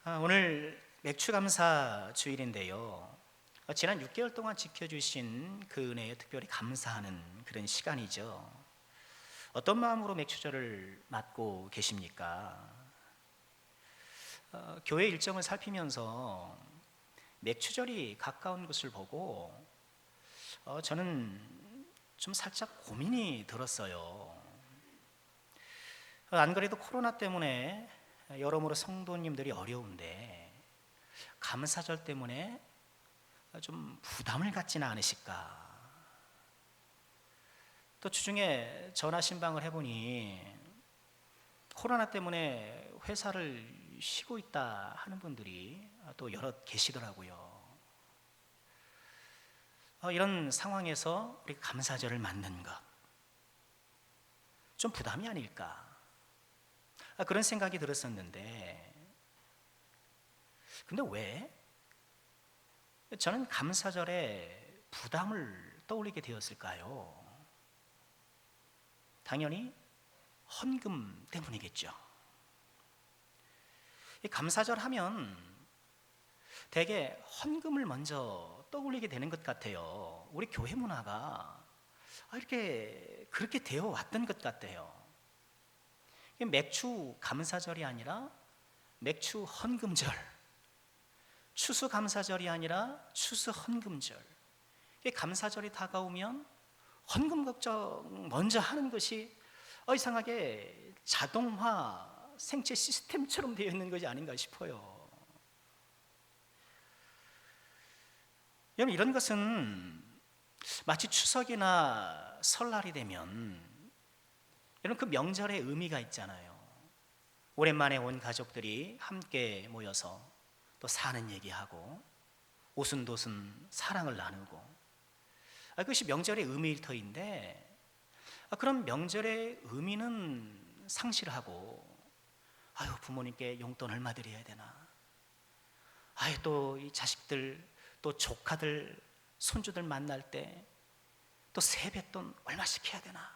오늘 맥추감사 주일인데요. 지난 6개월 동안 지켜주신 그 은혜에 특별히 감사하는 그런 시간이죠. 어떤 마음으로 맥추절을 맞고 계십니까? 교회 일정을 살피면서 맥추절이 가까운 것을 보고 저는 좀 살짝 고민이 들었어요. 안 그래도 코로나 때문에 여러모로 성도님들이 어려운데 감사절 때문에 좀 부담을 갖지는 않으실까. 또 주중에 전화 신방을 해보니 코로나 때문에 회사를 쉬고 있다 하는 분들이 또 여럿 계시더라고요. 이런 상황에서 우리 감사절을 맞는 것 좀 부담이 아닐까, 그런 생각이 들었었는데, 근데 왜 저는 감사절에 부담을 떠올리게 되었을까요? 당연히 헌금 때문이겠죠. 이 감사절 하면 대개 헌금을 먼저 떠올리게 되는 것 같아요. 우리 교회 문화가 이렇게 그렇게 되어 왔던 것 같아요. 맥추 감사절이 아니라 맥추 헌금절, 추수 감사절이 아니라 추수 헌금절. 감사절이 다가오면 헌금 걱정 먼저 하는 것이 이상하게 자동화 생체 시스템처럼 되어 있는 것이 아닌가 싶어요. 여러분, 이런 것은 마치 추석이나 설날이 되면 여러분 그 명절의 의미가 있잖아요. 오랜만에 온 가족들이 함께 모여서 또 사는 얘기하고 오순도순 사랑을 나누고, 그것이 명절의 의미일 터인데, 그런 명절의 의미는 상실하고 부모님께 용돈 얼마 드려야 되나, 또 이 자식들 또 조카들 손주들 만날 때 또 세뱃돈 얼마씩 해야 되나,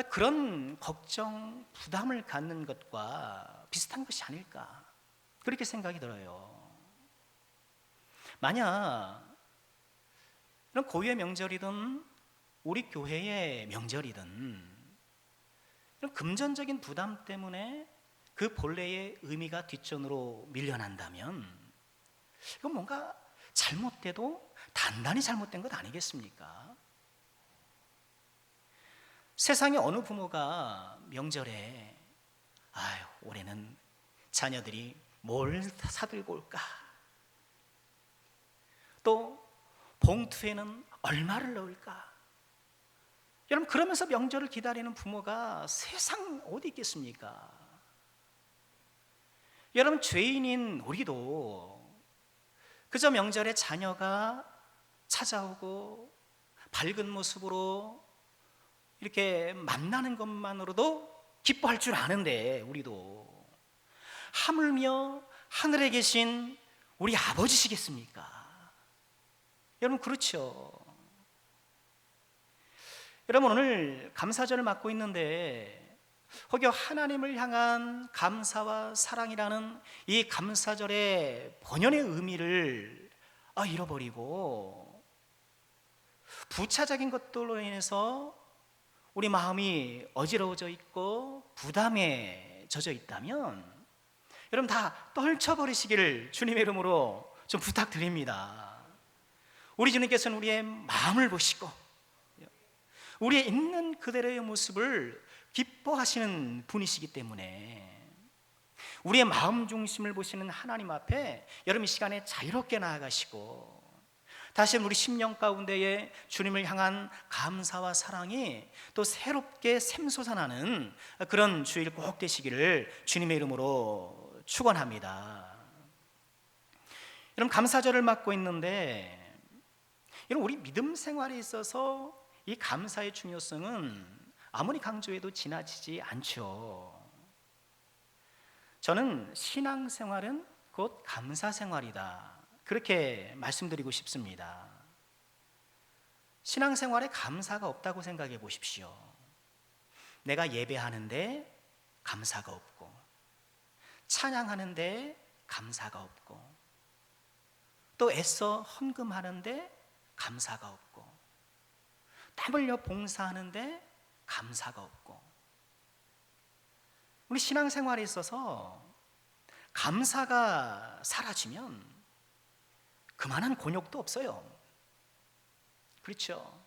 그런 걱정 부담을 갖는 것과 비슷한 것이 아닐까, 그렇게 생각이 들어요. 만약 이런 고유의 명절이든 우리 교회의 명절이든 이런 금전적인 부담 때문에 그 본래의 의미가 뒷전으로 밀려난다면 이건 뭔가 잘못돼도 단단히 잘못된 것 아니겠습니까? 세상에 어느 부모가 명절에 올해는 자녀들이 뭘 사들고 올까, 또 봉투에는 얼마를 넣을까, 여러분 그러면서 명절을 기다리는 부모가 세상 어디 있겠습니까? 여러분, 죄인인 우리도 그저 명절에 자녀가 찾아오고 밝은 모습으로 이렇게 만나는 것만으로도 기뻐할 줄 아는데, 우리도 하물며 하늘에 계신 우리 아버지시겠습니까? 여러분 그렇죠. 여러분, 오늘 감사절을 맞고 있는데 혹여 하나님을 향한 감사와 사랑이라는 이 감사절의 본연의 의미를 잃어버리고 부차적인 것들로 인해서 우리 마음이 어지러워져 있고 부담에 젖어 있다면 여러분 다 떨쳐버리시기를 주님의 이름으로 좀 부탁드립니다. 우리 주님께서는 우리의 마음을 보시고 우리의 있는 그대로의 모습을 기뻐하시는 분이시기 때문에 우리의 마음 중심을 보시는 하나님 앞에 여러분 이 시간에 자유롭게 나아가시고, 다시 우리 심령 가운데에 주님을 향한 감사와 사랑이 또 새롭게 샘솟아나는 그런 주일 꼭 되시기를 주님의 이름으로 축원합니다. 여러분, 감사절을 맞고 있는데 여러분, 우리 믿음 생활에 있어서 이 감사의 중요성은 아무리 강조해도 지나치지 않죠. 저는 신앙생활은 곧 감사생활이다, 그렇게 말씀드리고 싶습니다. 신앙생활에 감사가 없다고 생각해 보십시오. 내가 예배하는데 감사가 없고, 찬양하는데 감사가 없고, 또 애써 헌금하는데 감사가 없고, 땀 흘려 봉사하는데 감사가 없고. 우리 신앙생활에 있어서 감사가 사라지면 그만한 곤욕도 없어요. 그렇죠?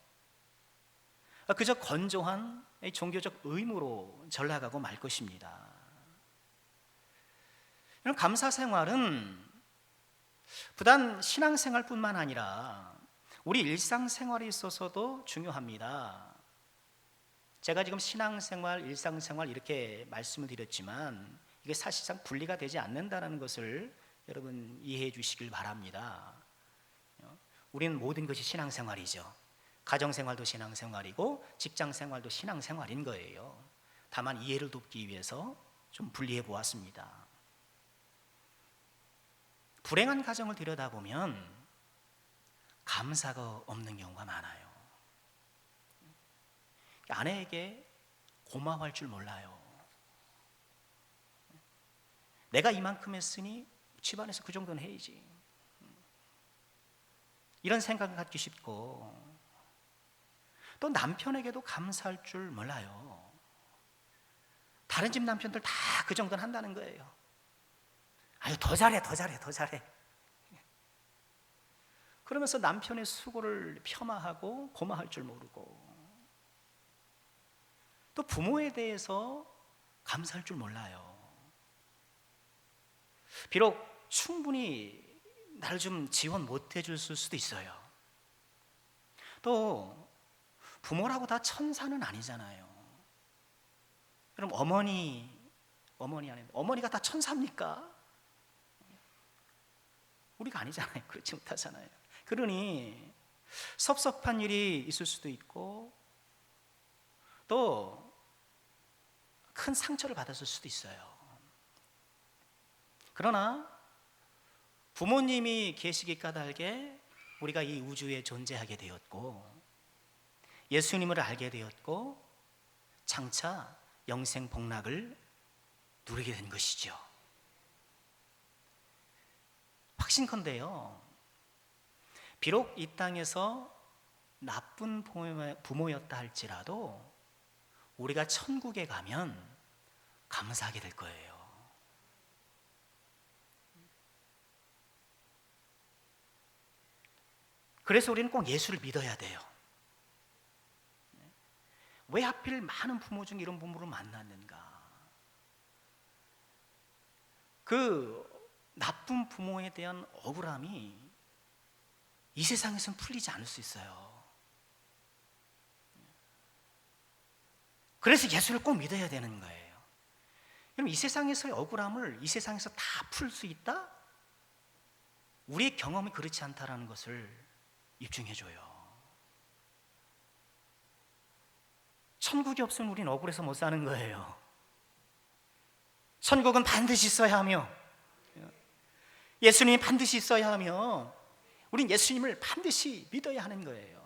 그저 건조한 종교적 의무로 전락하고 말 것입니다. 이런 감사 생활은 부단 신앙생활뿐만 아니라 우리 일상생활에 있어서도 중요합니다. 제가 지금 신앙생활, 일상생활 이렇게 말씀을 드렸지만 이게 사실상 분리가 되지 않는다는 것을 여러분 이해해 주시길 바랍니다. 우리는 모든 것이 신앙생활이죠. 가정생활도 신앙생활이고 직장생활도 신앙생활인 거예요. 다만 이해를 돕기 위해서 좀 분리해 보았습니다. 불행한 가정을 들여다보면 감사가 없는 경우가 많아요. 아내에게 고마워할 줄 몰라요. 내가 이만큼 했으니 집안에서 그 정도는 해야지, 이런 생각을 갖기 쉽고, 또 남편에게도 감사할 줄 몰라요. 다른 집 남편들 다 그 정도는 한다는 거예요. 아유, 더 잘해. 그러면서 남편의 수고를 폄하하고 고마워할 줄 모르고, 또 부모에 대해서 감사할 줄 몰라요. 비록 충분히 나를 좀 지원 못 해줄 수도 있어요. 또 부모라고 다 천사는 아니잖아요. 그럼 어머니가 다 천사입니까? 우리가 아니잖아요. 그렇지 못하잖아요. 그러니 섭섭한 일이 있을 수도 있고, 또 큰 상처를 받았을 수도 있어요. 그러나 부모님이 계시기 까닭에 우리가 이 우주에 존재하게 되었고, 예수님을 알게 되었고, 장차 영생 복락을 누리게 된 것이죠. 확신컨대요, 비록 이 땅에서 나쁜 부모였다 할지라도 우리가 천국에 가면 감사하게 될 거예요. 그래서 우리는 꼭 예수를 믿어야 돼요. 왜 하필 많은 부모 중에 이런 부모를 만났는가? 그 나쁜 부모에 대한 억울함이 이 세상에서는 풀리지 않을 수 있어요. 그래서 예수를 꼭 믿어야 되는 거예요. 그럼 이 세상에서의 억울함을 이 세상에서 다 풀 수 있다? 우리의 경험이 그렇지 않다라는 것을 입증해줘요. 천국이 없으면 우리는 억울해서 못 사는 거예요. 천국은 반드시 있어야 하며, 예수님이 반드시 있어야 하며, 우린 예수님을 반드시 믿어야 하는 거예요.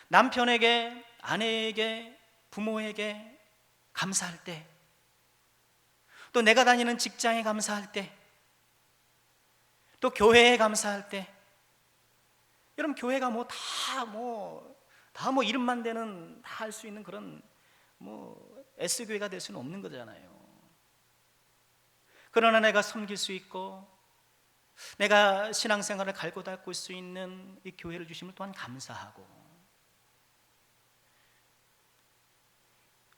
남편에게, 아내에게, 부모에게 감사할 때, 또 내가 다니는 직장에 감사할 때, 또 교회에 감사할 때, 여러분 교회가 다 이름만 되는 다 할 수 있는 그런 S교회가 될 수는 없는 거잖아요. 그러나 내가 섬길 수 있고 내가 신앙생활을 갈고 닦을 수 있는 이 교회를 주심을 또한 감사하고,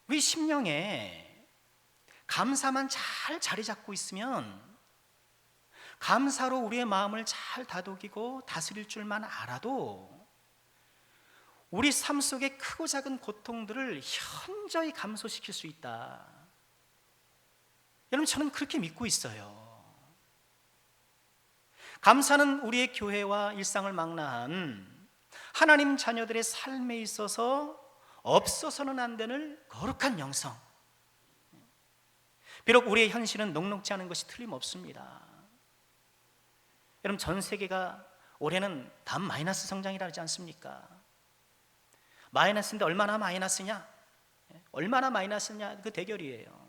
우리 심령에 감사만 잘 자리 잡고 있으면, 감사로 우리의 마음을 잘 다독이고 다스릴 줄만 알아도 우리 삶 속의 크고 작은 고통들을 현저히 감소시킬 수 있다. 여러분, 저는 그렇게 믿고 있어요. 감사는 우리의 교회와 일상을 망라한 하나님 자녀들의 삶에 있어서 없어서는 안 되는 거룩한 영성. 비록 우리의 현실은 녹록지 않은 것이 틀림없습니다. 여러분, 전 세계가 올해는 단 마이너스 성장이라 하지 않습니까? 마이너스인데 얼마나 마이너스냐? 얼마나 마이너스냐? 그 대결이에요.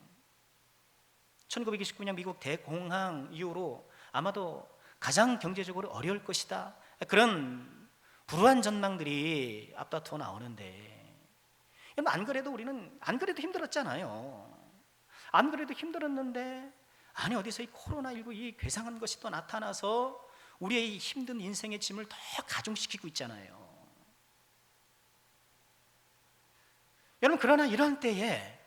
1929년 미국 대공황 이후로 아마도 가장 경제적으로 어려울 것이다, 그런 불우한 전망들이 앞다투어 나오는데, 안 그래도 우리는 안 그래도 힘들었잖아요. 안 그래도 힘들었는데 아니 어디서 이 코로나19 이 괴상한 것이 또 나타나서 우리의 힘든 인생의 짐을 더 가중시키고 있잖아요. 여러분, 그러나 이런 때에,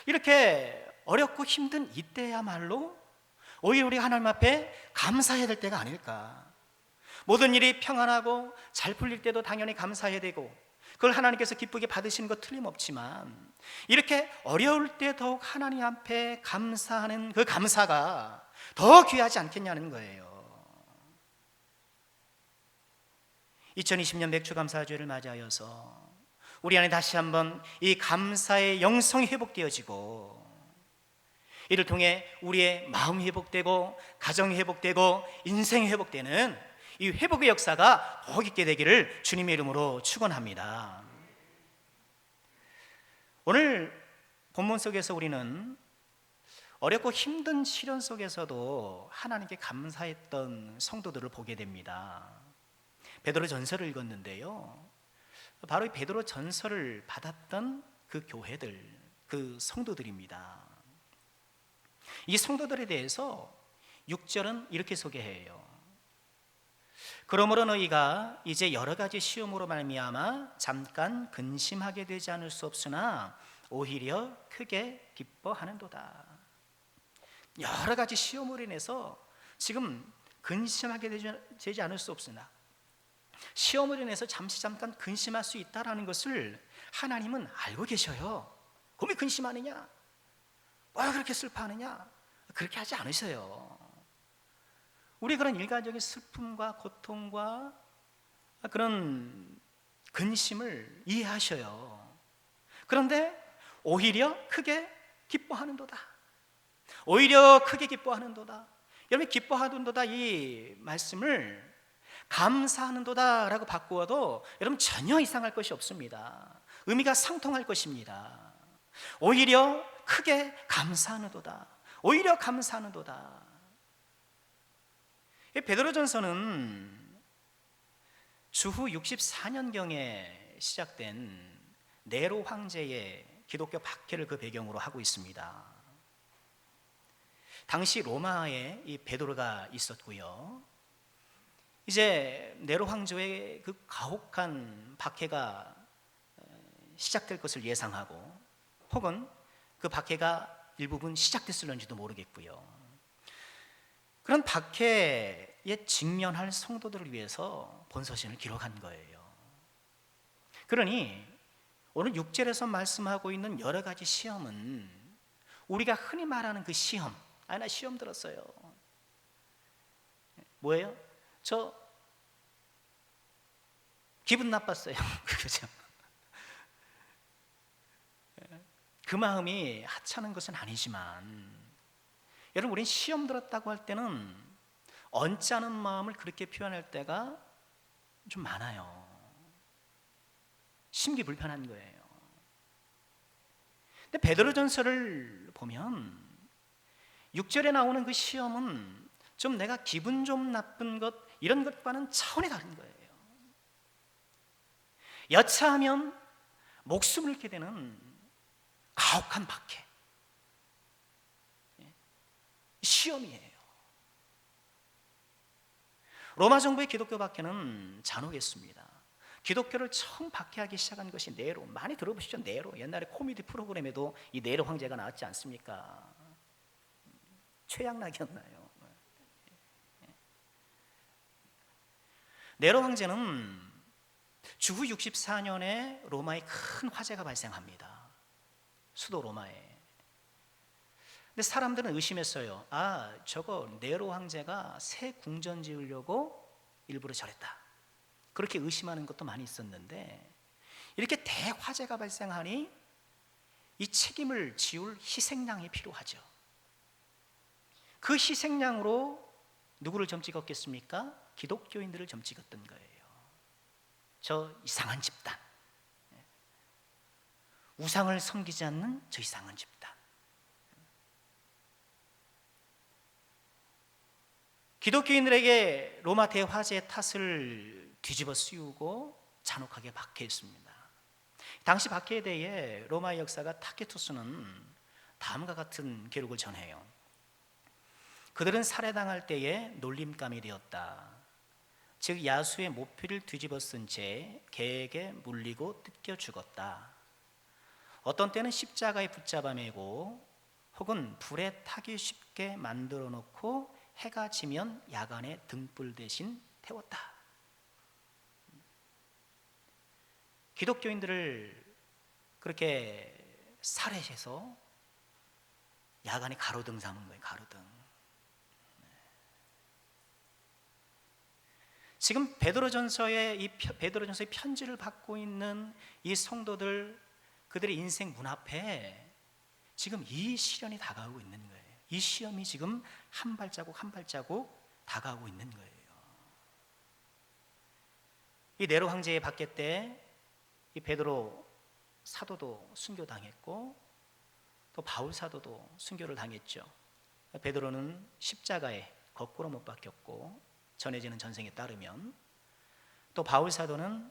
이렇게 어렵고 힘든 이때야말로 오히려 우리가 하나님 앞에 감사해야 될 때가 아닐까. 모든 일이 평안하고 잘 풀릴 때도 당연히 감사해야 되고, 그걸 하나님께서 기쁘게 받으시는 것 틀림없지만, 이렇게 어려울 때 더욱 하나님 앞에 감사하는 그 감사가 더 귀하지 않겠냐는 거예요. 2020년 맥주감사주일을 맞이하여서 우리 안에 다시 한번 이 감사의 영성이 회복되어지고, 이를 통해 우리의 마음이 회복되고 가정이 회복되고 인생이 회복되는 이 회복의 역사가 더욱 있게 되기를 주님의 이름으로 축원합니다. 오늘 본문 속에서 우리는 어렵고 힘든 시련 속에서도 하나님께 감사했던 성도들을 보게 됩니다. 베드로 전서를 읽었는데요, 바로 이 베드로 전서를 받았던 그 교회들, 그 성도들입니다. 이 성도들에 대해서 6절은 이렇게 소개해요. 그러므로 너희가 이제 여러 가지 시험으로 말미암아 잠깐 근심하게 되지 않을 수 없으나 오히려 크게 기뻐하는도다. 여러 가지 시험으로 인해서 지금 근심하게 되지 않을 수 없으나, 시험으로 인해서 잠깐 근심할 수 있다는 것을 하나님은 알고 계셔요. 왜 근심하느냐? 왜 그렇게 슬퍼하느냐? 그렇게 하지 않으셔요. 우리 그런 일반적인 슬픔과 고통과 그런 근심을 이해하셔요. 그런데 오히려 크게 기뻐하는도다. 오히려 크게 기뻐하는도다. 여러분, 기뻐하는도다 이 말씀을 감사하는도다 라고 바꾸어도 여러분 전혀 이상할 것이 없습니다. 의미가 상통할 것입니다. 오히려 크게 감사하는도다. 오히려 감사하는도다. 베드로전서는 주후 64년경에 시작된 네로 황제의 기독교 박해를 그 배경으로 하고 있습니다. 당시 로마에 이 베드로가 있었고요, 이제 네로 황제의 그 가혹한 박해가 시작될 것을 예상하고, 혹은 그 박해가 일부분 시작됐을런지도 모르겠고요, 그런 박해에 직면할 성도들을 위해서 본서신을 기록한 거예요. 그러니 오늘 6절에서 말씀하고 있는 여러 가지 시험은 우리가 흔히 말하는 그 시험, 나 시험 들었어요. 뭐예요? 저 기분 나빴어요. 그죠? 그 마음이 하찮은 것은 아니지만, 여러분, 우린 시험 들었다고 할 때는 언짢은 마음을 그렇게 표현할 때가 좀 많아요. 심기 불편한 거예요. 근데 베드로전서를 보면 6절에 나오는 그 시험은 좀 내가 기분 좀 나쁜 것, 이런 것과는 차원이 다른 거예요. 여차하면 목숨을 잃게 되는 가혹한 박해, 시험이에요. 로마 정부의 기독교 박해는 잔혹했습니다. 기독교를 처음 박해하기 시작한 것이 네로. 많이 들어보시죠? 네로. 옛날에 코미디 프로그램에도 이 네로 황제가 나왔지 않습니까? 최양락이었나요? 네로 황제는 주후 64년에 로마에 큰 화재가 발생합니다. 수도 로마에. 근데 사람들은 의심했어요. 저거 네로 황제가 새 궁전 지으려고 일부러 저랬다. 그렇게 의심하는 것도 많이 있었는데, 이렇게 대화재가 발생하니 이 책임을 지울 희생양이 필요하죠. 그 희생양으로 누구를 점 찍었겠습니까? 기독교인들을 점 찍었던 거예요. 저 이상한 집단, 우상을 섬기지 않는 저 이상한 집단. 기독교인들에게 로마 대화제의 탓을 뒤집어 씌우고 잔혹하게 박해했습니다. 당시 박해에 대해 로마의 역사가 타케투스는 다음과 같은 기록을 전해요. 그들은 살해당할 때에 놀림감이 되었다. 즉 야수의 모피를 뒤집어 쓴 채 개에게 물리고 뜯겨 죽었다. 어떤 때는 십자가에 붙잡아 매고 혹은 불에 타기 쉽게 만들어 놓고 해가 지면 야간에 등불 대신 태웠다. 기독교인들을 그렇게 살해해서 야간에 가로등 삼은 거예요. 가로등. 지금 베드로전서의 편지를 받고 있는 이 성도들, 그들의 인생 문 앞에 지금 이 시련이 다가오고 있는 거예요. 이 시험이 지금 한 발자국 한 발자국 다가오고 있는 거예요. 이 네로 황제의 박해 때 이 베드로 사도도 순교당했고 또 바울 사도도 순교를 당했죠. 베드로는 십자가에 거꾸로 못 박혔고 전해지는 전생에 따르면, 또 바울 사도는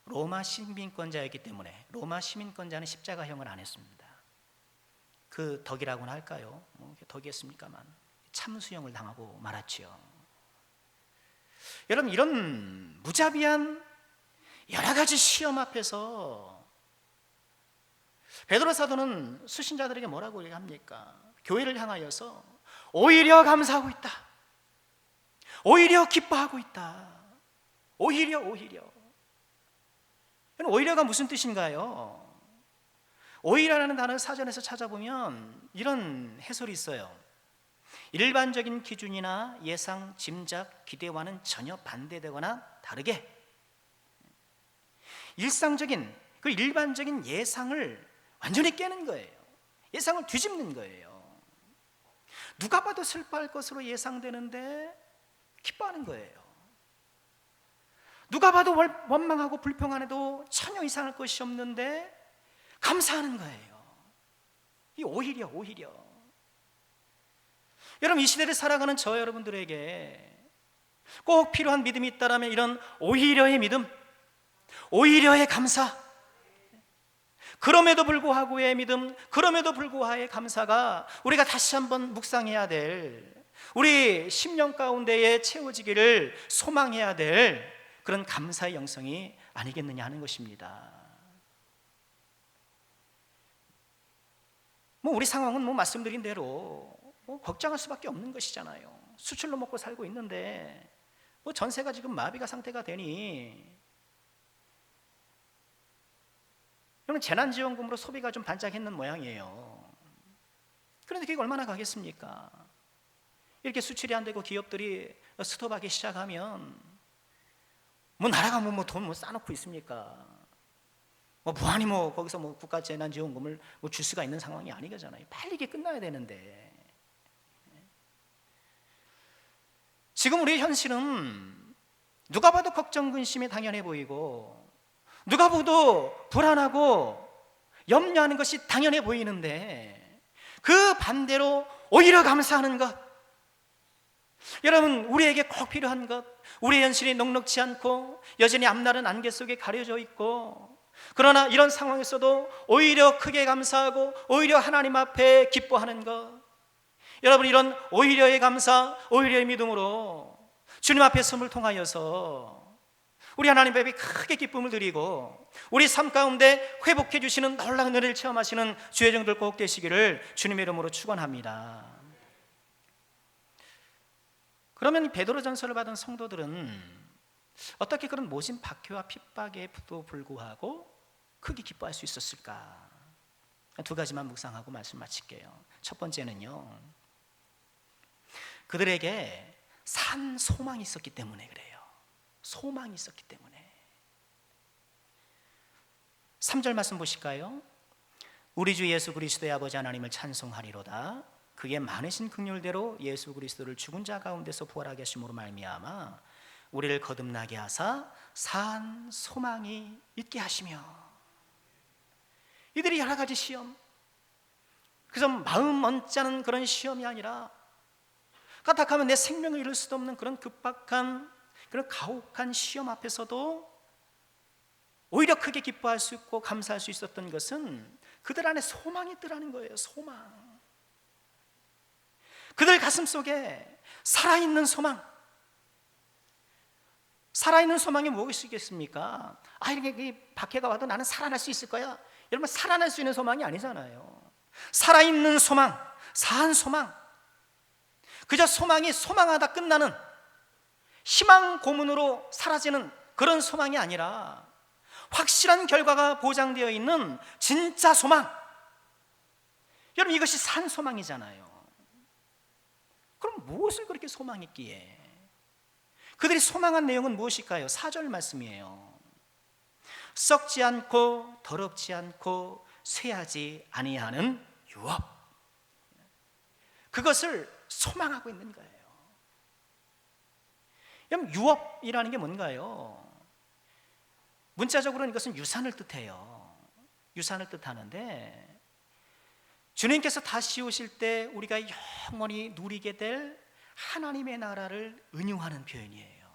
로마 시민권자였기 때문에 로마 시민권자는 십자가형을 안 했습니다. 그 덕이라고는 할까요? 덕이었습니까만 참수형을 당하고 말았지요. 여러분, 이런 무자비한 여러 가지 시험 앞에서 베드로 사도는 수신자들에게 뭐라고 얘기합니까? 교회를 향하여서 오히려 감사하고 있다, 오히려 기뻐하고 있다. 오히려가 무슨 뜻인가요? 오히려라는 단어를 사전에서 찾아보면 이런 해설이 있어요. 일반적인 기준이나 예상, 짐작, 기대와는 전혀 반대되거나 다르게 일반적인 예상을 완전히 깨는 거예요. 예상을 뒤집는 거예요. 누가 봐도 슬퍼할 것으로 예상되는데 기뻐하는 거예요. 누가 봐도 원망하고 불평안해도 전혀 이상할 것이 없는데 감사하는 거예요. 이 오히려. 여러분, 이 시대를 살아가는 저 여러분들에게 꼭 필요한 믿음이 있다라면 이런 오히려의 믿음, 오히려의 감사, 그럼에도 불구하고의 믿음, 그럼에도 불구하고의 감사가 우리가 다시 한번 묵상해야 될, 우리 10년 가운데에 채워지기를 소망해야 될 그런 감사의 영성이 아니겠느냐 하는 것입니다. 우리 상황은 말씀드린 대로 걱정할 수밖에 없는 것이잖아요. 수출로 먹고 살고 있는데 전세가 지금 마비가 상태가 되니 재난지원금으로 소비가 좀 반짝했는 모양이에요. 그런데 그게 얼마나 가겠습니까? 이렇게 수출이 안 되고 기업들이 스톱하기 시작하면 나라가 돈 싸놓고 있습니까? 무한히 거기서 국가 재난지원금을 줄 수가 있는 상황이 아니잖아요. 빨리 이게 끝나야 되는데. 지금 우리의 현실은 누가 봐도 걱정, 근심이 당연해 보이고 누가 봐도 불안하고 염려하는 것이 당연해 보이는데 그 반대로 오히려 감사하는 것, 여러분, 우리에게 꼭 필요한 것, 우리의 현실이 넉넉지 않고 여전히 앞날은 안개 속에 가려져 있고, 그러나 이런 상황에서도 오히려 크게 감사하고 오히려 하나님 앞에 기뻐하는 것, 여러분, 이런 오히려의 감사, 오히려의 믿음으로 주님 앞에 섬을 통하여서 우리 하나님 앞에 크게 기쁨을 드리고 우리 삶 가운데 회복해 주시는 놀라운 은혜를 체험하시는 주의 종들 꼭 되시기를 주님의 이름으로 축원합니다. 그러면 이 베드로전서를 받은 성도들은 어떻게 그런 모진 박해와 핍박에도 불구하고 크게 기뻐할 수 있었을까? 두 가지만 묵상하고 말씀 마칠게요. 첫 번째는요, 그들에게 산 소망이 있었기 때문에 그래요. 소망이 있었기 때문에. 3절 말씀 보실까요? 우리 주 예수 그리스도의 아버지 하나님을 찬송하리로다. 그의 많으신 긍휼대로 예수 그리스도를 죽은 자 가운데서 부활하게 하심으로 말미암아 우리를 거듭나게 하사 산 소망이 있게 하시며. 이들이 여러 가지 시험, 그래서 마음 언짢은 그런 시험이 아니라 까딱하면 내 생명을 잃을 수도 없는 그런 급박한, 그런 가혹한 시험 앞에서도 오히려 크게 기뻐할 수 있고 감사할 수 있었던 것은 그들 안에 소망이 있더라는 거예요. 소망. 그들 가슴 속에 살아있는 소망. 살아있는 소망이 무엇이겠습니까? 이렇게 박해가 와도 나는 살아날 수 있을 거야. 여러분, 살아날 수 있는 소망이 아니잖아요. 살아있는 소망, 사한 소망. 그저 소망이 소망하다 끝나는 희망 고문으로 사라지는 그런 소망이 아니라 확실한 결과가 보장되어 있는 진짜 소망. 여러분, 이것이 산 소망이잖아요. 그럼 무엇을 그렇게 소망했기에? 그들이 소망한 내용은 무엇일까요? 4절 말씀이에요. 썩지 않고 더럽지 않고 쇠하지 아니하는 유업. 그것을 소망하고 있는 거예요. 그럼 유업이라는 게 뭔가요? 문자적으로는 이것은 유산을 뜻해요. 유산을 뜻하는데, 주님께서 다시 오실 때 우리가 영원히 누리게 될 하나님의 나라를 은유하는 표현이에요.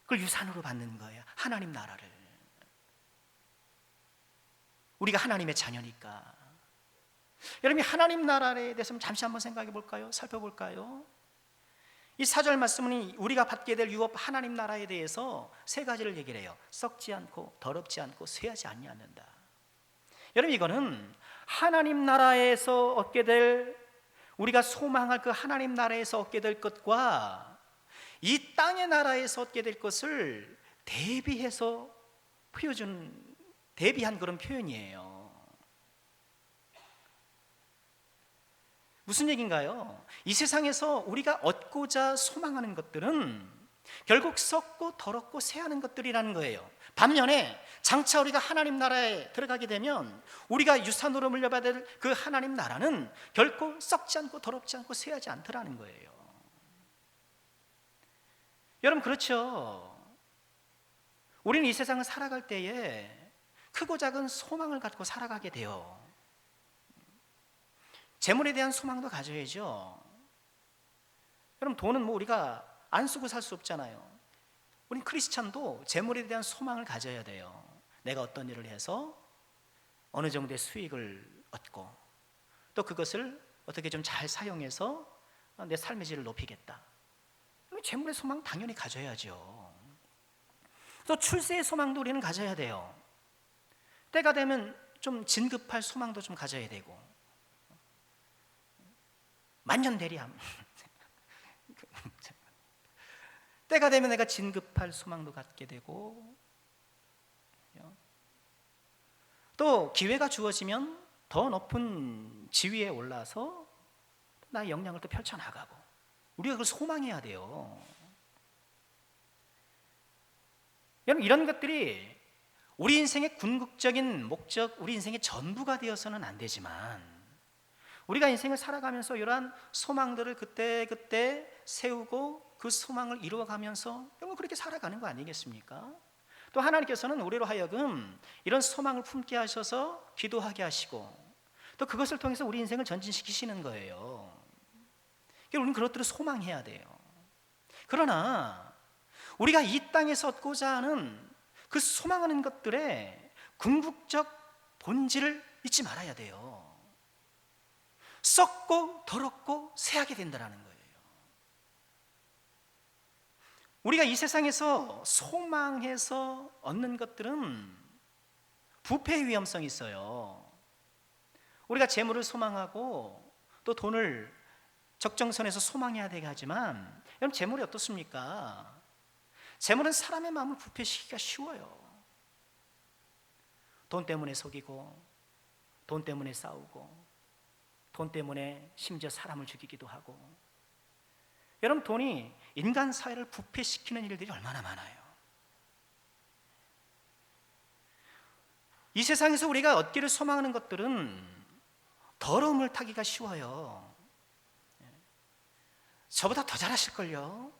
그걸 유산으로 받는 거예요. 하나님 나라를. 우리가 하나님의 자녀니까. 여러분이 하나님 나라에 대해서 잠시 한번 생각해 볼까요? 살펴볼까요? 이 4절 말씀은 우리가 받게 될 유업 하나님 나라에 대해서 세 가지를 얘기를 해요. 썩지 않고 더럽지 않고 쇠하지 아니하는다. 여러분, 이거는 하나님 나라에서 얻게 될, 우리가 소망할 그 하나님 나라에서 얻게 될 것과 이 땅의 나라에서 얻게 될 것을 대비해서 대비한 그런 표현이에요. 무슨 얘기인가요? 이 세상에서 우리가 얻고자 소망하는 것들은 결국 썩고 더럽고 쇠하는 것들이라는 거예요. 반면에 장차 우리가 하나님 나라에 들어가게 되면 우리가 유산으로 물려받을 그 하나님 나라는 결코 썩지 않고 더럽지 않고 쇠하지 않더라는 거예요. 여러분, 그렇죠? 우리는 이 세상을 살아갈 때에 크고 작은 소망을 갖고 살아가게 돼요. 재물에 대한 소망도 가져야죠. 여러분, 돈은 우리가 안 쓰고 살 수 없잖아요. 우린 크리스찬도 재물에 대한 소망을 가져야 돼요. 내가 어떤 일을 해서 어느 정도의 수익을 얻고 또 그것을 어떻게 좀 잘 사용해서 내 삶의 질을 높이겠다. 재물의 소망 당연히 가져야죠. 또 출세의 소망도 우리는 가져야 돼요. 때가 되면 좀 진급할 소망도 좀 가져야 되고, 만년대리함. 때가 되면 내가 진급할 소망도 갖게 되고, 또 기회가 주어지면 더 높은 지위에 올라서 나의 역량을 또 펼쳐나가고, 우리가 그걸 소망해야 돼요. 여러분, 이런 것들이 우리 인생의 궁극적인 목적, 우리 인생의 전부가 되어서는 안 되지만, 우리가 인생을 살아가면서 이러한 소망들을 그때그때 세우고 그 소망을 이루어가면서 여러분 그렇게 살아가는 거 아니겠습니까? 또 하나님께서는 우리로 하여금 이런 소망을 품게 하셔서 기도하게 하시고 또 그것을 통해서 우리 인생을 전진시키시는 거예요. 우리는 그것들을 소망해야 돼요. 그러나 우리가 이 땅에서 얻고자 하는 그 소망하는 것들의 궁극적 본질을 잊지 말아야 돼요. 썩고 더럽고 쇠하게 된다는 거예요. 우리가 이 세상에서 소망해서 얻는 것들은 부패의 위험성이 있어요. 우리가 재물을 소망하고 또 돈을 적정선에서 소망해야 되게 하지만, 여러분, 재물이 어떻습니까? 재물은 사람의 마음을 부패시키기가 쉬워요. 돈 때문에 속이고, 돈 때문에 싸우고, 돈 때문에 심지어 사람을 죽이기도 하고. 여러분, 돈이 인간 사회를 부패시키는 일들이 얼마나 많아요. 이 세상에서 우리가 얻기를 소망하는 것들은 더러움을 타기가 쉬워요. 저보다 더 잘하실걸요.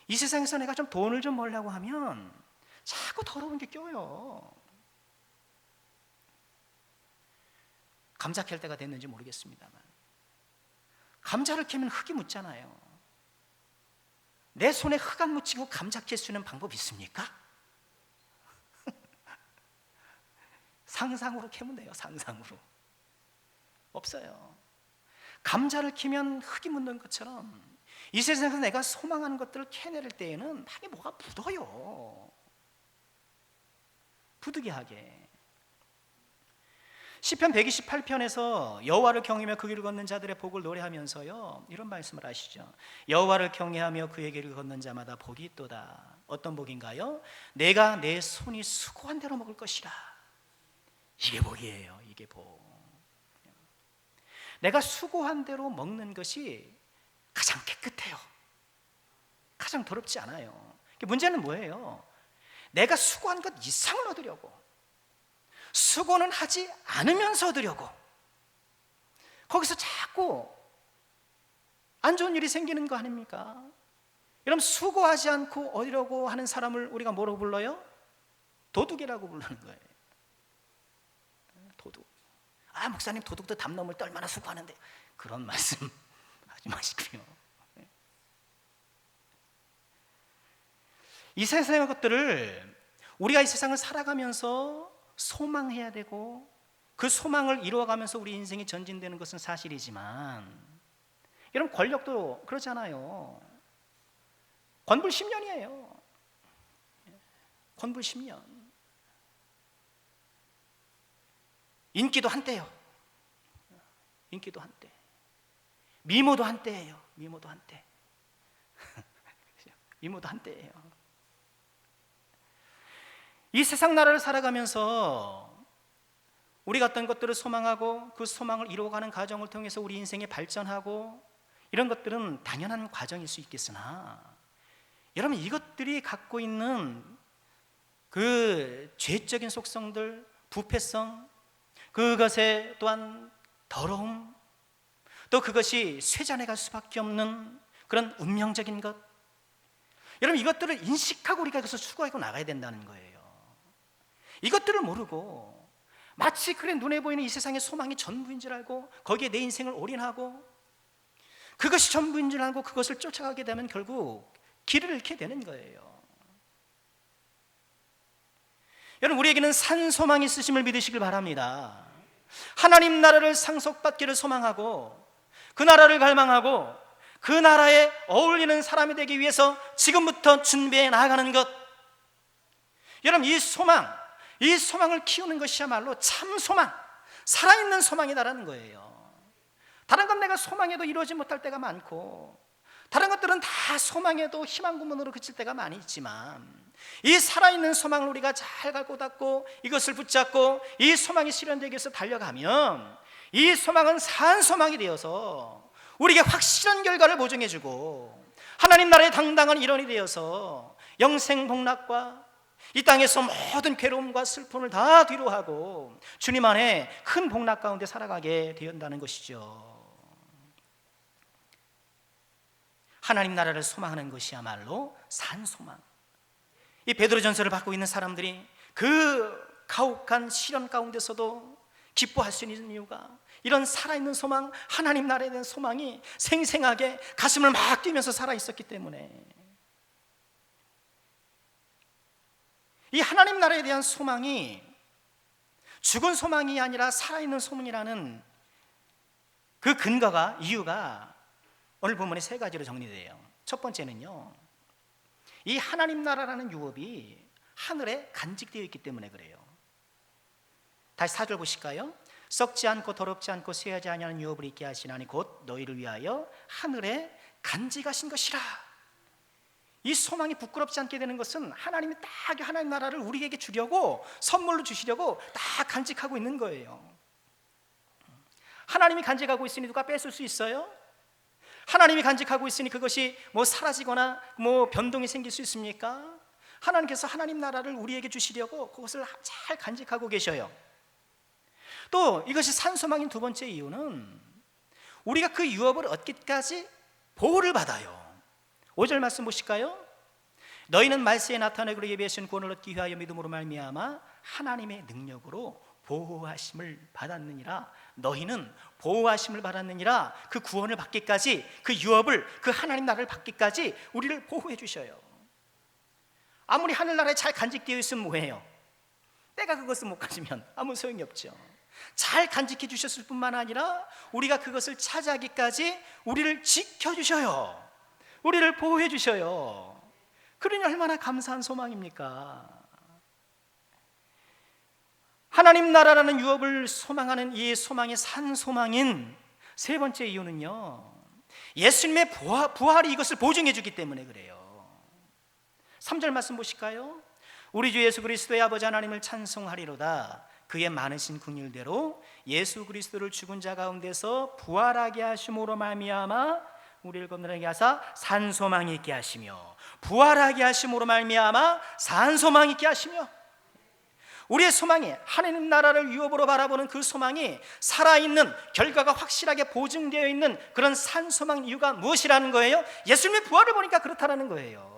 이 세상에서 내가 좀 돈을 좀 벌려고 하면 자꾸 더러운 게 껴요. 감자 캘 때가 됐는지 모르겠습니다만 감자를 캐면 흙이 묻잖아요. 내 손에 흙 안 묻히고 감자 캘 수 있는 방법 있습니까? 상상으로 캐면 돼요. 상상으로. 없어요. 감자를 캐면 흙이 묻는 것처럼 이 세상에서 내가 소망하는 것들을 캐낼 때에는 방에 뭐가 묻어요. 부득이하게. 시편 128편에서 여호와를 경외하며 그 길을 걷는 자들의 복을 노래하면서요, 이런 말씀을 하시죠. 여호와를 경외하며 그의 길을 걷는 자마다 복이 있도다. 어떤 복인가요? 내가 내 손이 수고한 대로 먹을 것이라. 이게 복이에요. 이게 복. 내가 수고한 대로 먹는 것이 가장 깨끗해요. 가장 더럽지 않아요. 문제는 뭐예요? 내가 수고한 것 이상을 얻으려고, 수고는 하지 않으면서 얻으려고, 거기서 자꾸 안 좋은 일이 생기는 거 아닙니까? 여러분, 수고하지 않고 얻으려고 하는 사람을 우리가 뭐라고 불러요? 도둑이라고 부르는 거예요. 도둑. 아, 목사님, 도둑도 담 넘을 때 얼마나 수고하는데. 그런 말씀 하지 마시고요. 이 세상의 것들을 우리가 이 세상을 살아가면서 소망해야 되고, 그 소망을 이루어가면서 우리 인생이 전진되는 것은 사실이지만, 여러분, 권력도 그러잖아요. 권불 10년이에요. 권불 10년. 인기도 한때요. 인기도 한때. 미모도 한때예요. 미모도 한때. 미모도 한때예요. 이 세상 나라를 살아가면서 우리가 어떤 것들을 소망하고 그 소망을 이루어가는 과정을 통해서 우리 인생이 발전하고, 이런 것들은 당연한 과정일 수 있겠으나, 여러분, 이것들이 갖고 있는 그 죄적인 속성들, 부패성, 그것에 또한 더러움, 또 그것이 쇠잔해 갈 수밖에 없는 그런 운명적인 것, 여러분, 이것들을 인식하고 우리가 그것을 추구하고 나가야 된다는 거예요. 이것들을 모르고 마치 그래 눈에 보이는 이 세상의 소망이 전부인 줄 알고 거기에 내 인생을 올인하고 그것이 전부인 줄 알고 그것을 쫓아가게 되면 결국 길을 잃게 되는 거예요. 여러분, 우리에게는 산 소망이 있으심을 믿으시길 바랍니다. 하나님 나라를 상속받기를 소망하고 그 나라를 갈망하고 그 나라에 어울리는 사람이 되기 위해서 지금부터 준비해 나아가는 것, 여러분, 이 소망을 키우는 것이야말로 참 소망, 살아있는 소망이다라는 거예요. 다른 건 내가 소망해도 이루어지 못할 때가 많고, 다른 것들은 다 소망해도 희망 고문으로 그칠 때가 많이 있지만, 이 살아있는 소망을 우리가 잘 갖고 닦고 이것을 붙잡고 이 소망이 실현되기 위해서 달려가면, 이 소망은 산 소망이 되어서 우리에게 확실한 결과를 보증해주고 하나님 나라의 당당한 일원이 되어서 영생 복락과 이 땅에서 모든 괴로움과 슬픔을 다 뒤로하고 주님 안에 큰 복락 가운데 살아가게 되었다는 것이죠. 하나님 나라를 소망하는 것이야말로 산 소망. 이 베드로전서를 받고 있는 사람들이 그 가혹한 시련 가운데서도 기뻐할 수 있는 이유가, 이런 살아있는 소망, 하나님 나라에 대한 소망이 생생하게 가슴을 막 뛰면서 살아있었기 때문에, 이 하나님 나라에 대한 소망이 죽은 소망이 아니라 살아있는 소망이라는 그 근거가, 이유가 오늘 본문에 세 가지로 정리돼요. 첫 번째는요, 이 하나님 나라라는 유업이 하늘에 간직되어 있기 때문에 그래요. 다시 4절 보실까요? 썩지 않고 더럽지 않고 쇠하지 아니하는 유업을 있게 하시나니 곧 너희를 위하여 하늘에 간직하신 것이라. 이 소망이 부끄럽지 않게 되는 것은 하나님이 딱 하나님 나라를 우리에게 주려고, 선물로 주시려고 딱 간직하고 있는 거예요. 하나님이 간직하고 있으니 누가 뺏을 수 있어요? 하나님이 간직하고 있으니 그것이 사라지거나 변동이 생길 수 있습니까? 하나님께서 하나님 나라를 우리에게 주시려고 그것을 잘 간직하고 계셔요. 또 이것이 산소망인 두 번째 이유는 우리가 그 유업을 얻기까지 보호를 받아요. 5절 말씀 보실까요? 너희는 말세에 나타내기로 예비하신 구원을 얻기 위하여 믿음으로 말미암아 하나님의 능력으로 보호하심을 받았느니라. 너희는 보호하심을 받았느니라. 그 구원을 받기까지, 그 유업을, 그 하나님 나라를 받기까지 우리를 보호해 주셔요. 아무리 하늘나라에 잘 간직되어 있으면 뭐해요? 내가 그것을 못 가지면 아무 소용이 없죠. 잘 간직해 주셨을 뿐만 아니라 우리가 그것을 차지하기까지 우리를 지켜주셔요. 우리를 보호해 주셔요. 그러니 얼마나 감사한 소망입니까? 하나님 나라라는 유업을 소망하는 이 소망의 산 소망인 세 번째 이유는요, 예수님의 부활이 이것을 보증해 주기 때문에 그래요. 3절 말씀 보실까요? 우리 주 예수 그리스도의 아버지 하나님을 찬송하리로다. 그의 많으신 긍휼대로 예수 그리스도를 죽은 자 가운데서 부활하게 하심으로 말미암아 우리를 건너게 하사 산 소망이 있게 하시며, 부활하게 하심으로 말미암아 산 소망이 있게 하시며, 우리의 소망이, 하나님 나라를 유업으로 바라보는 그 소망이 살아있는, 결과가 확실하게 보증되어 있는 그런 산 소망 이유가 무엇이라는 거예요? 예수님의 부활을 보니까 그렇다라는 거예요.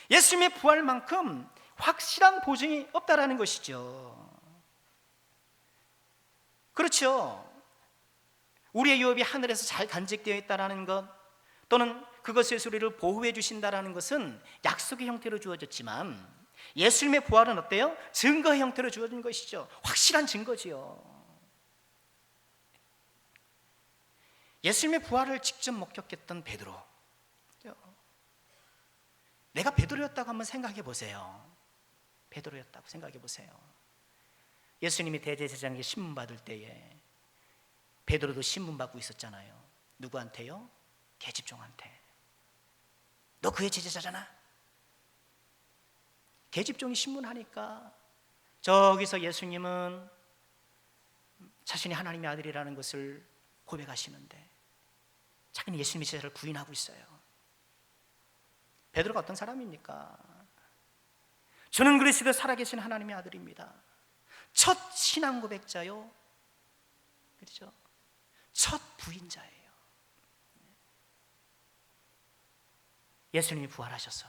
예수님의 부활만큼 확실한 보증이 없다라는 것이죠. 그렇죠. 우리의 유업이 하늘에서 잘 간직되어 있다라는 것, 또는 그것에서 우리를 보호해 주신다라는 것은 약속의 형태로 주어졌지만, 예수님의 부활은 어때요? 증거의 형태로 주어진 것이죠. 확실한 증거지요. 예수님의 부활을 직접 목격했던 베드로, 내가 베드로였다고 한번 생각해 보세요. 베드로였다고 생각해 보세요. 예수님이 대제사장에게 신문 받을 때에 베드로도 신문 받고 있었잖아요. 누구한테요? 계집종한테. 너 그의 제자잖아. 계집종이 신문하니까 저기서 예수님은 자신이 하나님의 아들이라는 것을 고백하시는데 자기는 예수님의 제자를 부인하고 있어요. 베드로가 어떤 사람입니까? 저는 그리스도 살아계신 하나님의 아들입니다. 첫 신앙 고백자요, 그렇죠? 첫 부인자예요. 예수님이 부활하셔서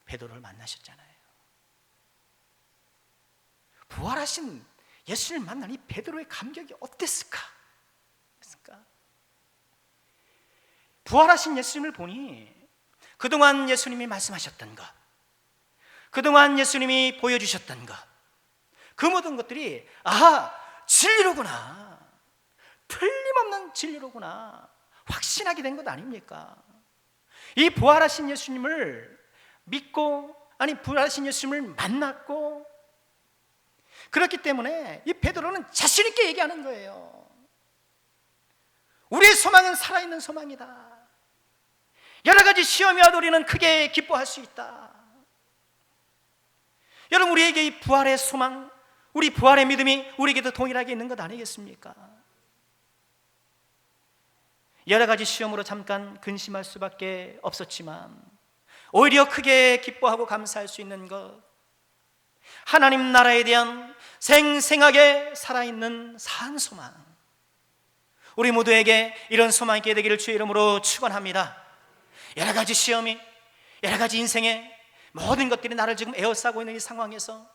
베드로를 만나셨잖아요. 부활하신 예수님을 만난 이 베드로의 감격이 어땠을까? 부활하신 예수님을 보니 그동안 예수님이 말씀하셨던 것, 그동안 예수님이 보여주셨던 것, 그 모든 것들이 진리로구나, 틀림없는 진리로구나 확신하게 된 것 아닙니까? 이 부활하신 예수님을 믿고, 부활하신 예수님을 만났고, 그렇기 때문에 이 베드로는 자신 있게 얘기하는 거예요. 우리의 소망은 살아있는 소망이다. 여러 가지 시험이 와도 우리는 크게 기뻐할 수 있다. 여러분, 우리에게 이 부활의 소망, 우리 부활의 믿음이 우리에게도 동일하게 있는 것 아니겠습니까? 여러 가지 시험으로 잠깐 근심할 수밖에 없었지만 오히려 크게 기뻐하고 감사할 수 있는 것, 하나님 나라에 대한 생생하게 살아있는 산 소망, 우리 모두에게 이런 소망이 있게 되기를 주의 이름으로 축원합니다. 여러 가지 시험이, 여러 가지 인생의 모든 것들이 나를 지금 에워싸고 있는 이 상황에서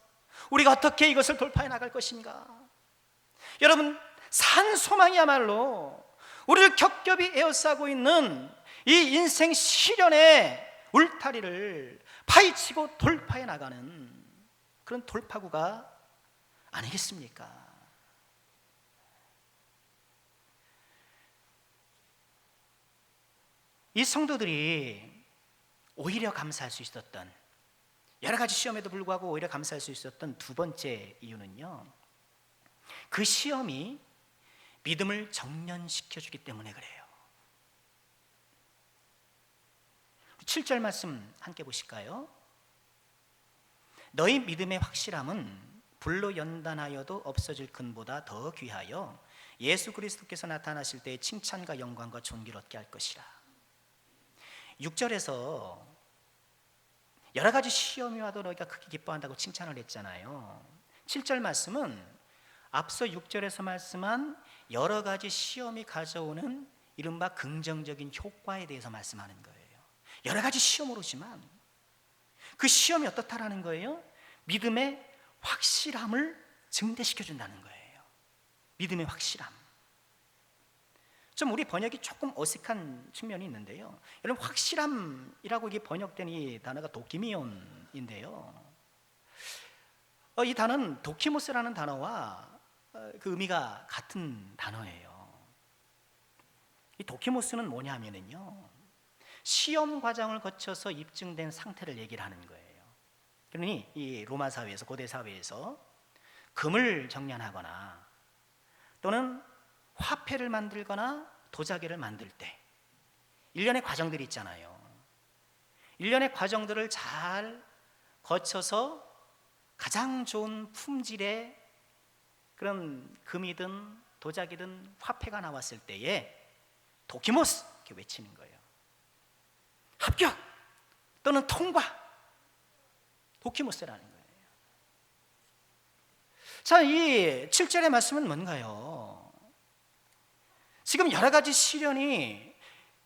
우리가 어떻게 이것을 돌파해 나갈 것인가? 여러분, 산 소망이야말로 우리를 겹겹이 에워싸고 있는 이 인생 시련의 울타리를 파헤치고 돌파해 나가는 그런 돌파구가 아니겠습니까? 이 성도들이 오히려 감사할 수 있었던, 여러 가지 시험에도 불구하고 오히려 감사할 수 있었던 두 번째 이유는요, 그 시험이 믿음을 정련시켜주기 때문에 그래요. 7절 말씀 함께 보실까요? 너희 믿음의 확실함은 불로 연단하여도 없어질 금보다 더 귀하여 예수 그리스도께서 나타나실 때의 칭찬과 영광과 존귀를 얻게 할 것이라. 6절에서 여러 가지 시험이 와도 너희가 크게 기뻐한다고 칭찬을 했잖아요. 7절 말씀은 앞서 6절에서 말씀한 여러 가지 시험이 가져오는 이른바 긍정적인 효과에 대해서 말씀하는 거예요. 여러 가지 시험으로 오지만 그 시험이 어떻다라는 거예요? 믿음의 확실함을 증대시켜준다는 거예요. 믿음의 확실함. 좀 우리 번역이 조금 어색한 측면이 있는데요, 여러분, 확실함이라고 이게 번역된 이 단어가 도키미온인데요, 이 단어는 도키모스라는 단어와 그 의미가 같은 단어예요. 이 도키모스는 뭐냐면요, 시험 과정을 거쳐서 입증된 상태를 얘기를 하는 거예요. 그러니 이 로마 사회에서, 고대 사회에서 금을 정련하거나 또는 화폐를 만들거나 도자기를 만들 때 일련의 과정들이 있잖아요. 일련의 과정들을 잘 거쳐서 가장 좋은 품질의 그런 금이든 도자기든 화폐가 나왔을 때에 도키모스 이렇게 외치는 거예요. 합격 또는 통과, 도키모스라는 거예요. 자, 이 7절의 말씀은 뭔가요? 지금 여러 가지 시련이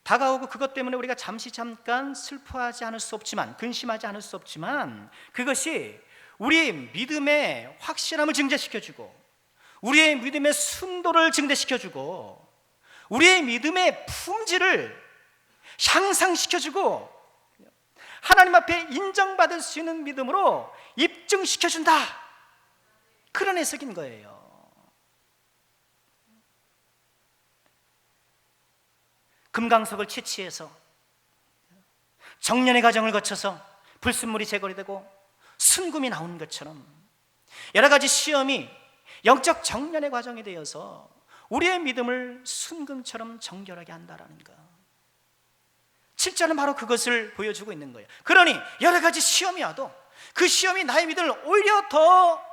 다가오고 그것 때문에 우리가 잠깐 슬퍼하지 않을 수 없지만, 근심하지 않을 수 없지만, 그것이 우리의 믿음의 확실함을 증대시켜주고 우리의 믿음의 순도를 증대시켜주고 우리의 믿음의 품질을 향상시켜주고 하나님 앞에 인정받을 수 있는 믿음으로 입증시켜준다, 그런 해석인 거예요. 금강석을 채취해서 정련의 과정을 거쳐서 불순물이 제거이 되고 순금이 나오는 것처럼 여러 가지 시험이 영적 정련의 과정에 되어서 우리의 믿음을 순금처럼 정결하게 한다라는 거, 7절은 바로 그것을 보여주고 있는 거예요. 그러니 여러 가지 시험이 와도 그 시험이 나의 믿음을 오히려 더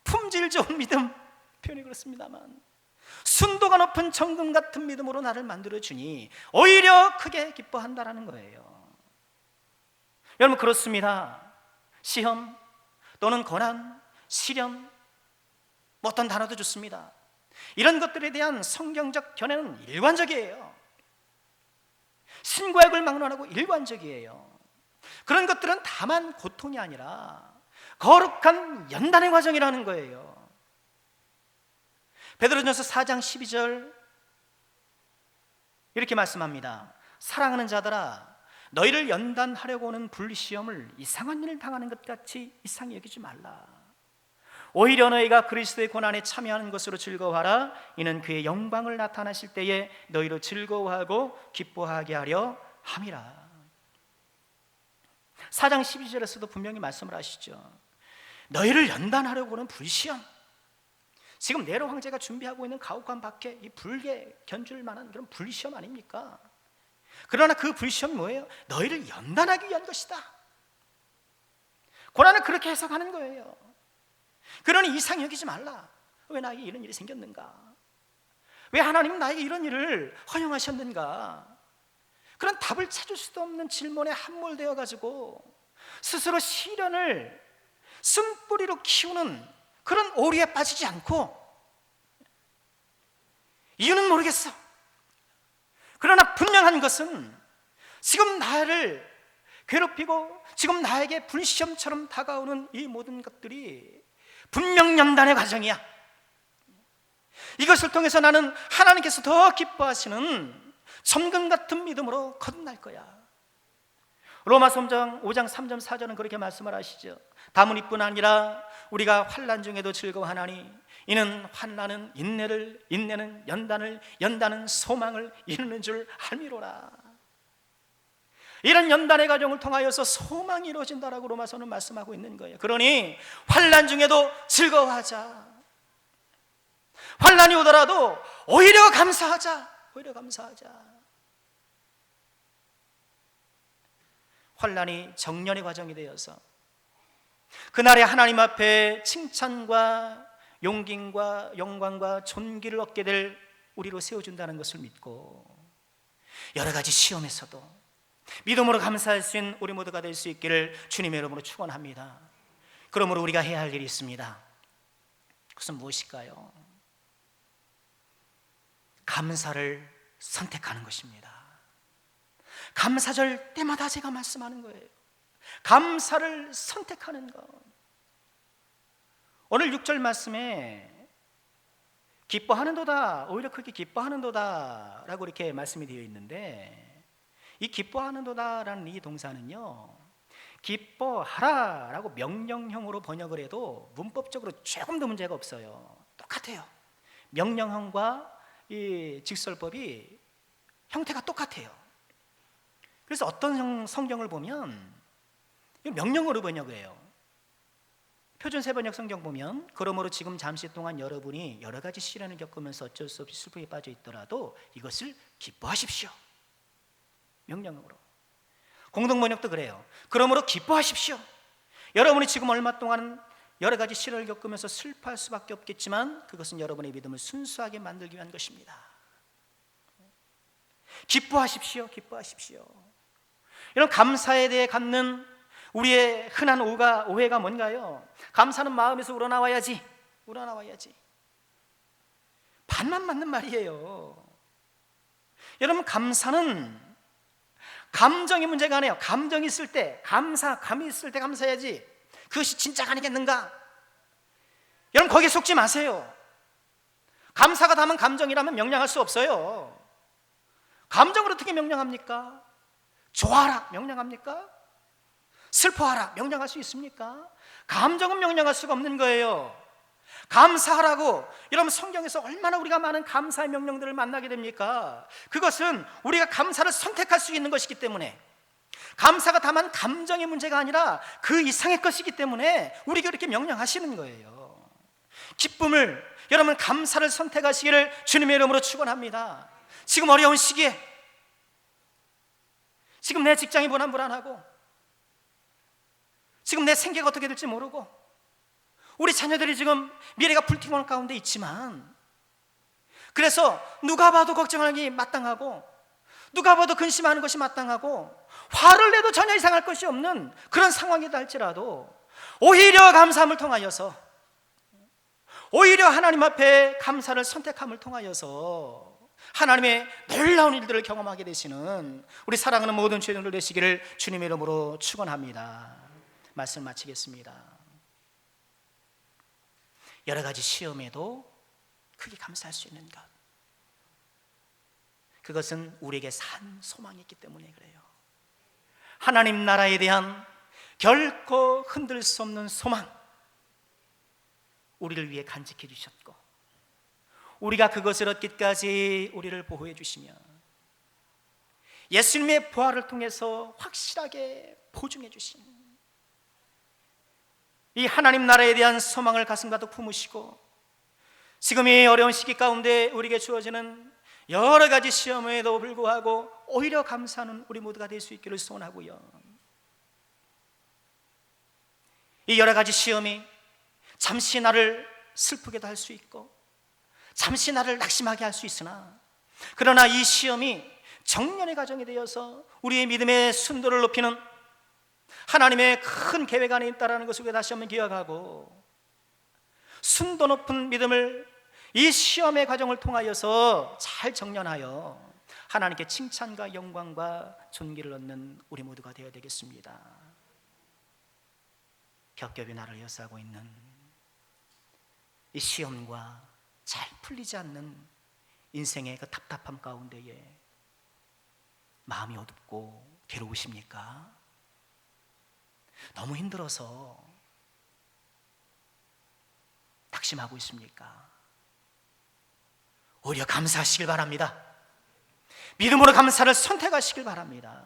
품질 좋은 믿음, 표현이 그렇습니다만 순도가 높은 정금 같은 믿음으로 나를 만들어주니 오히려 크게 기뻐한다라는 거예요. 여러분, 그렇습니다. 시험 또는 고난, 시련, 어떤 단어도 좋습니다. 이런 것들에 대한 성경적 견해는 일관적이에요. 신과 약을 막론하고 일관적이에요. 그런 것들은 다만 고통이 아니라 거룩한 연단의 과정이라는 거예요. 베드로전서 4장 12절 이렇게 말씀합니다. 사랑하는 자들아, 너희를 연단하려고 오는 불시험을 이상한 일을 당하는 것 같이 이상히 여기지 말라. 오히려 너희가 그리스도의 고난에 참여하는 것으로 즐거워하라. 이는 그의 영광을 나타나실 때에 너희로 즐거워하고 기뻐하게 하려 함이라. 4장 12절에서도 분명히 말씀을 하시죠. 너희를 연단하려고 하는 불시험, 지금 네로 황제가 준비하고 있는 가옥관 밖에 이 불게 견줄 만한 그런 불시험 아닙니까? 그러나 그 불시험이 뭐예요? 너희를 연단하기 위한 것이다. 고난을 그렇게 해석하는 거예요. 그러니 이상히 여기지 말라. 왜 나에게 이런 일이 생겼는가? 왜 하나님은 나에게 이런 일을 허용하셨는가? 그런 답을 찾을 수도 없는 질문에 함몰되어 가지고 스스로 시련을 쓴뿌리로 키우는 그런 오류에 빠지지 않고, 이유는 모르겠어. 그러나 분명한 것은 지금 나를 괴롭히고 지금 나에게 불시험처럼 다가오는 이 모든 것들이 분명 연단의 과정이야. 이것을 통해서 나는 하나님께서 더 기뻐하시는 정금 같은 믿음으로 거듭날 거야. 로마서 5장 3절 4절은 그렇게 말씀을 하시죠. 다문이뿐 아니라 우리가 환난 중에도 즐거워하나니 이는 환난은 인내를, 인내는 연단을, 연단은 소망을 이루는 줄 알미로라. 이런 연단의 과정을 통하여서 소망이 이루어진다라고 로마서는 말씀하고 있는 거예요. 그러니 환난 중에도 즐거워하자. 환난이 오더라도 오히려 감사하자. 오히려 감사하자. 환난이 정련의 과정이 되어서 그날에 하나님 앞에 칭찬과 용기와 영광과 존귀를 얻게 될 우리로 세워준다는 것을 믿고 여러 가지 시험에서도 믿음으로 감사할 수 있는 우리 모두가 될 수 있기를 주님의 이름으로 축원합니다. 그러므로 우리가 해야 할 일이 있습니다. 그것은 무엇일까요? 감사를 선택하는 것입니다. 감사절 때마다 제가 말씀하는 거예요. 감사를 선택하는 것. 오늘 6절 말씀에 기뻐하는도다, 오히려 크게 기뻐하는도다 라고 이렇게 말씀이 되어 있는데, 이 기뻐하는도다라는 이 동사는요, 기뻐하라 라고 명령형으로 번역을 해도 문법적으로 조금도 문제가 없어요. 똑같아요. 명령형과 이 직설법이 형태가 똑같아요. 그래서 어떤 성경을 보면 명령어로 번역을 해요. 표준 세번역 성경 보면, 그러므로 지금 잠시 동안 여러분이 여러 가지 시련을 겪으면서 어쩔 수 없이 슬픔에 빠져 있더라도 이것을 기뻐하십시오. 명령어로. 공동번역도 그래요. 그러므로 기뻐하십시오. 여러분이 지금 얼마 동안 여러 가지 시련을 겪으면서 슬퍼할 수밖에 없겠지만 그것은 여러분의 믿음을 순수하게 만들기 위한 것입니다. 기뻐하십시오. 기뻐하십시오. 이런 감사에 대해 갖는 우리의 흔한 오해가 뭔가요? 감사는 마음에서 우러나와야지. 반만 맞는 말이에요. 여러분, 감사는 감정의 문제가 아니에요. 감정이 있을 때 감이 있을 때 감사해야지. 그것이 진짜가 아니겠는가? 여러분, 거기에 속지 마세요. 감사가 담은 감정이라면 명령할 수 없어요. 감정을 어떻게 명령합니까? 좋아하라 명령합니까? 슬퍼하라 명령할 수 있습니까? 감정은 명령할 수가 없는 거예요. 감사하라고, 여러분, 성경에서 얼마나 우리가 많은 감사의 명령들을 만나게 됩니까? 그것은 우리가 감사를 선택할 수 있는 것이기 때문에, 감사가 다만 감정의 문제가 아니라 그 이상의 것이기 때문에 우리가 이렇게 명령하시는 거예요. 기쁨을, 여러분, 감사를 선택하시기를 주님의 이름으로 축원합니다. 지금 어려운 시기에, 지금 내 직장이 불안하고, 지금 내 생계가 어떻게 될지 모르고, 우리 자녀들이 지금 미래가 불투명한 가운데 있지만, 그래서 누가 봐도 걱정하기 마땅하고, 누가 봐도 근심하는 것이 마땅하고, 화를 내도 전혀 이상할 것이 없는 그런 상황이다 할지라도 오히려 감사함을 통하여서, 오히려 하나님 앞에 감사를 선택함을 통하여서 하나님의 놀라운 일들을 경험하게 되시는 우리 사랑하는 모든 죄인들 되시기를 주님의 이름으로 축원합니다. 말씀 마치겠습니다. 여러 가지 시험에도 크게 감사할 수 있는 것, 그것은 우리에게 산 소망이 있기 때문에 그래요. 하나님 나라에 대한 결코 흔들 수 없는 소망, 우리를 위해 간직해 주셨고, 우리가 그것을 얻기까지 우리를 보호해 주시며, 예수님의 부활을 통해서 확실하게 보증해 주신 이 하나님 나라에 대한 소망을 가슴 가득 품으시고, 지금 이 어려운 시기 가운데 우리에게 주어지는 여러 가지 시험에도 불구하고 오히려 감사하는 우리 모두가 될 수 있기를 소원하고요. 이 여러 가지 시험이 잠시 나를 슬프게도 할 수 있고, 잠시 나를 낙심하게 할 수 있으나, 그러나 이 시험이 정년의 과정이 되어서 우리의 믿음의 순도를 높이는 하나님의 큰 계획 안에 있다는 것을 다시 한번 기억하고, 순도 높은 믿음을 이 시험의 과정을 통하여서 잘 정련하여 하나님께 칭찬과 영광과 존귀를 얻는 우리 모두가 되어야 되겠습니다. 겹겹이 나를 에워싸고 있는 이 시험과 잘 풀리지 않는 인생의 그 답답함 가운데에 마음이 어둡고 괴로우십니까? 너무 힘들어서 낙심하고 있습니까? 오히려 감사하시길 바랍니다. 믿음으로 감사를 선택하시길 바랍니다.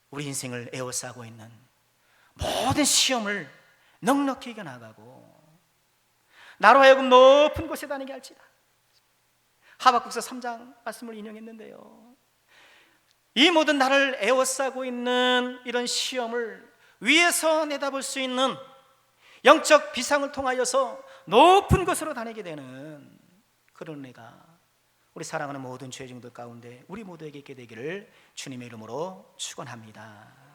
우리 인생을 에워싸고 있는 모든 시험을 넉넉히 이겨나가고 나로 하여금 높은 곳에 다니게 할지라. 하박국서 3장 말씀을 인용했는데요, 이 모든 나를 에워싸고 있는 이런 시험을 위에서 내다볼 수 있는 영적 비상을 통하여서 높은 곳으로 다니게 되는 그런 은혜가 우리 사랑하는 모든 죄인들 가운데 우리 모두에게 있게 되기를 주님의 이름으로 축원합니다.